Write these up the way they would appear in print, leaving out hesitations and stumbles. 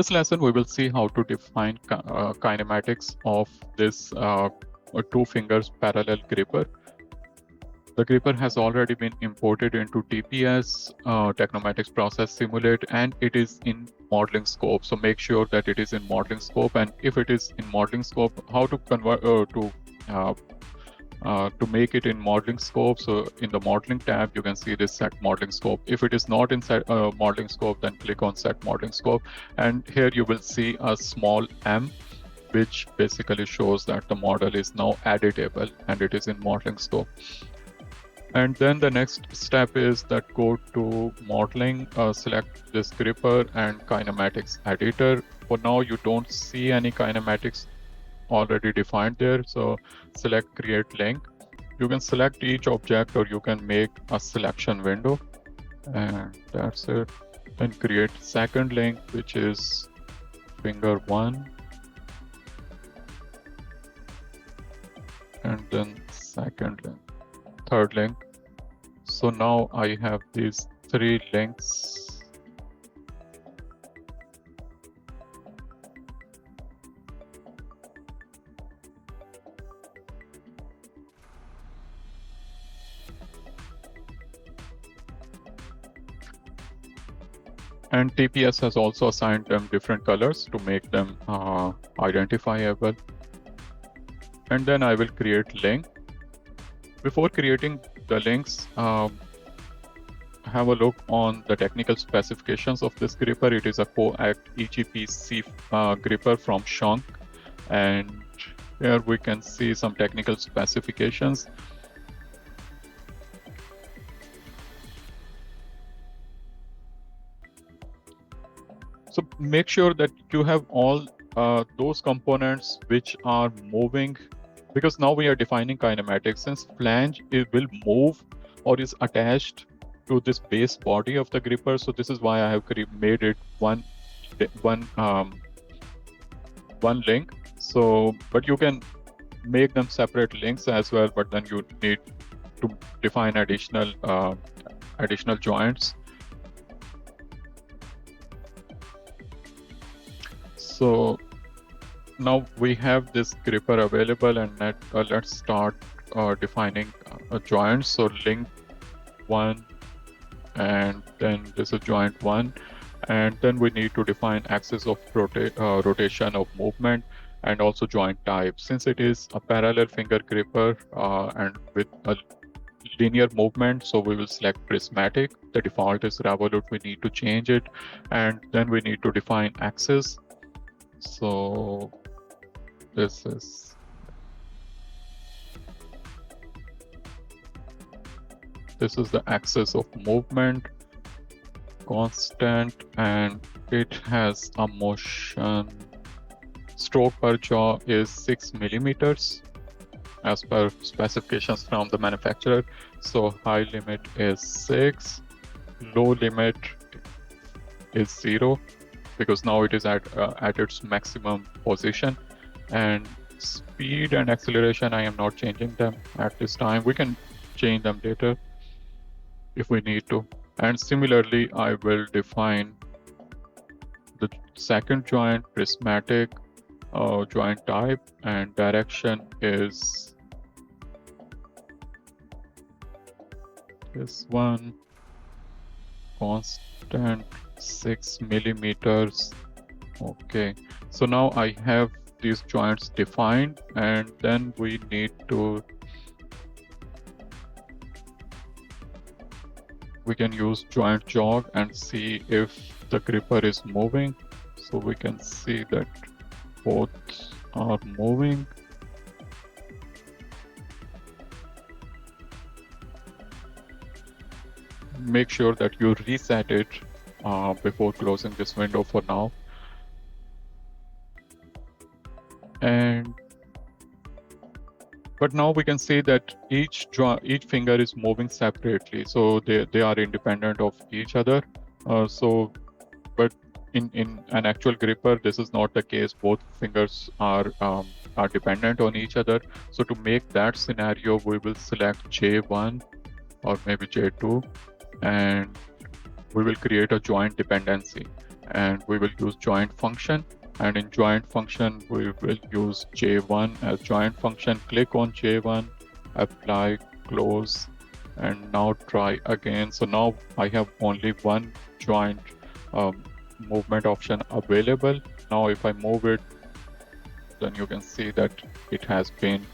this lesson, we will see how to define kinematics of this two fingers parallel gripper. The gripper has already been imported into TPS, Technomatics Process Simulate, and it is in modeling scope. So make sure that it is in modeling scope. And if it is in modeling scope, how to convert to make it in modeling scope. So in the modeling tab, you can see this set modeling scope. If it is not in set modeling scope, then click on set modeling scope. And here you will see a small m, which basically shows that the model is now editable and it is in modeling scope. And then the next step is that go to modeling, select this gripper and kinematics editor. For now, you don't see any kinematics already defined there. So select create link. You can select each object or you can make a selection window, and that's it. Then create second link, which is finger 1, and then second link, third link. So now I have these 3 links. And TPS has also assigned them different colors to make them identifiable. And then I will create link. Before creating the links, have a look on the technical specifications of this gripper. It is a Coact EGPC gripper from Schunk. And here we can see some technical specifications. So make sure that you have all those components which are moving, because now we are defining kinematics. Since flange, it will move or is attached to this base body of the gripper. So this is why I have made it one link. So, but you can make them separate links as well, but then you need to define additional joints. So now we have this gripper available, and let's start defining joints. So link 1, and then this is joint 1, and then we need to define axis of rotation of movement, and also joint type. Since it is a parallel finger gripper and with a linear movement, so we will select prismatic. The default is Revolute. We need to change it, and then we need to define axis. So this is the axis of movement, constant, and it has a motion. Stroke per jaw is 6 millimeters as per specifications from the manufacturer. So high limit is 6, low limit is 0. Because now it is at its maximum position. And speed and acceleration, I am not changing them at this time. We can change them later if we need to. And similarly, I will define the second joint, prismatic, joint type, and direction is this one, constant, 6 millimeters. Okay, so now I have these joints defined, and then we can use joint jog and see if the gripper is moving. So we can see that both are moving. Make sure that you reset it before closing this window for now. But now we can see that each finger is moving separately, so they are independent of each other. But in an actual gripper, this is not the case. Both fingers are dependent on each other. So to make that scenario, we will select J1 or maybe J2, and we will create a joint dependency. and we will use joint function. And in joint function, we will use J1 as joint function. Click on J1, apply, close, and now try again. So now I have only one joint movement option available. Now if I move it, then you can see that it has been,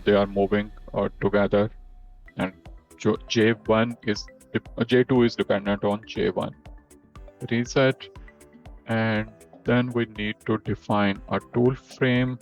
they are moving together, and J1 is, J2 is dependent on J1. Reset, and then we need to define a tool frame.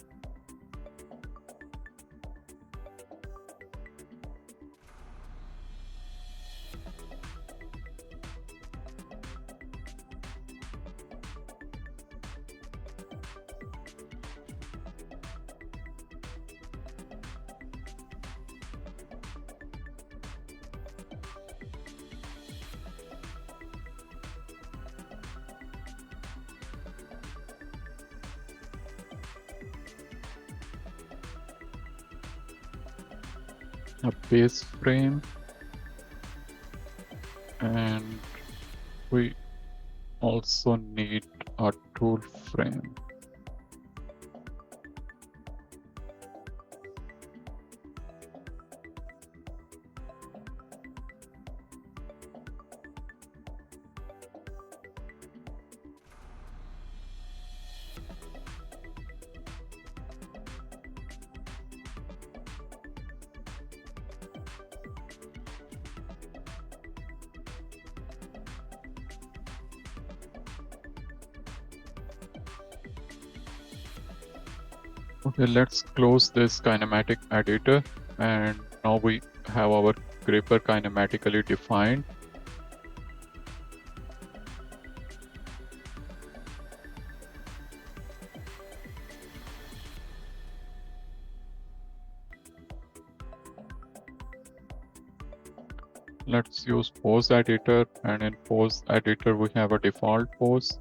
A base frame, and we also need a tool frame. Okay, let's close this kinematic editor, and now we have our gripper kinematically defined. Let's use pose editor, and in pose editor we have a default pose.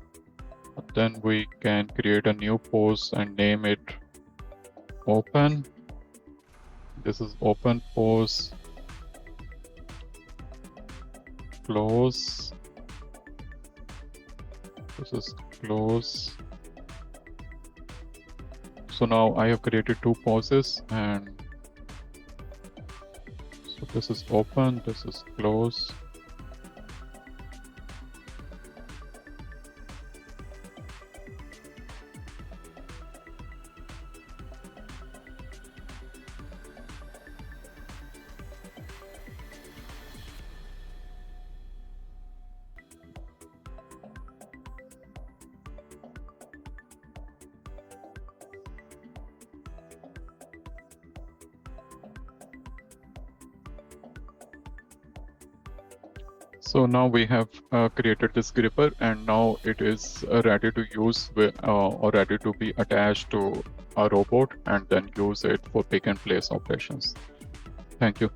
Then we can create a new pose and name it open. This is open pose. Close. This is close. So now I have created two poses, and so this is open, this is close. So now we have created this gripper, and now it is ready to use or ready to be attached to a robot and then use it for pick and place operations. Thank you.